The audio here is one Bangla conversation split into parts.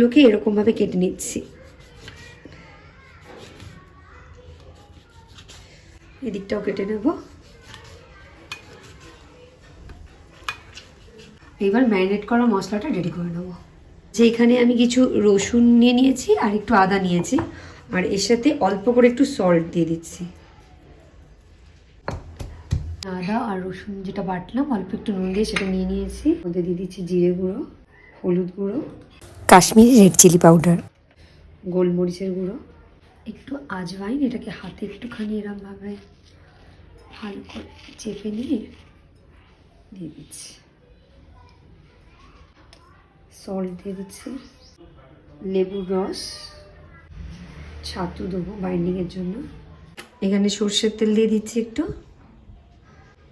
লোকে এরকমভাবে কেটে নিচ্ছি। এদিকটাও কেটে নেব। এবার ম্যারিনেট করা মশলাটা রেডি করে নেব। যে এখানে আমি কিছু রসুন নিয়ে নিয়েছি আর একটু আদা নিয়েছি, আর এর সাথে অল্প করে একটু সল্ট দিয়ে দিচ্ছি। আদা আর রসুন যেটা বাটলাম অল্প একটু নুন দিয়ে সেটা নিয়ে নিয়েছি। মধ্যে দিয়ে দিচ্ছি জিরে গুঁড়ো, হলুদ গুঁড়ো, কাশ্মীরি রেড চিলি পাউডার, গোলমরিচের গুঁড়ো, একটু আজওয়াইন। এটাকে হাতে একটুখানি এরমভাবে ভালো করে চেপে নিয়ে দিয়ে দিচ্ছি। সল্ট দিয়ে দিচ্ছি, লেবুর রস, ছাতু দেবো বাইন্ডিংয়ের জন্য। এখানে সর্ষের তেল দিয়ে দিচ্ছি একটু।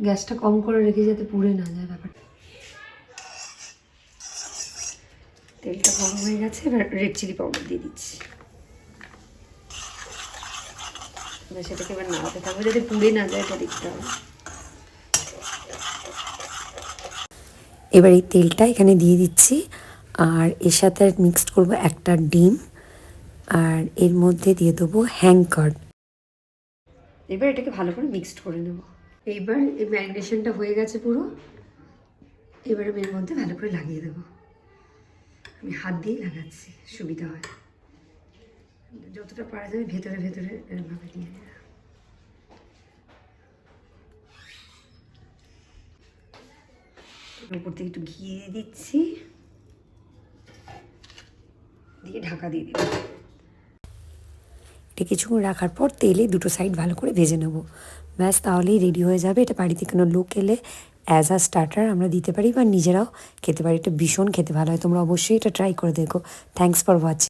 গ্যাসটা কম করে রেখে যাতে পুড়ে না যায় ব্যাপারটা। তেলটা গরম হয়ে গেছে, এবার রেড চিলি পাউডার দিয়ে দিচ্ছি। এবার সেটাকে এবার নাড়াতে থাকবে যাতে পুড়ে না যায়, এটা দেখতে হবে। এবার এই তেলটা এখানে দিয়ে দিচ্ছি, আর এর সাথে মিক্সড করব একটা ডিম, আর এর মধ্যে দিয়ে দেবো হ্যাং কার্ড। এবার এটাকে ভালো করে মিক্সড করে নেব। এইবার এই ম্যারিনেশনটা হয়ে গেছে পুরো। এবার আমি এর মধ্যে ভালো করে লাগিয়ে দেবো। আমি হাত দিয়েই লাগাচ্ছি, সুবিধা হয়। যতটা পারা যাবে ভেতরে ভেতরে এরকমভাবে দিয়ে দেবো। উপর থেকে একটু ঘি দিয়ে দিচ্ছি, দিয়ে ঢাকা দিয়ে দিচ্ছি। এটা কিছুক্ষণ রাখার পর তেলে দুটো সাইড ভালো করে ভেজে নেব। ব্যাস, তাহলেই রেডি হয়ে যাবে। এটা বাড়িতে কোনো লোক এলে অ্যাজ আ স্টার্টার আমরা দিতে পারি বা নিজেরাও খেতে পারি। এটা ভীষণ খেতে ভালো হয়। তোমরা অবশ্যই এটা ট্রাই করে দেখো। Thanks for watching.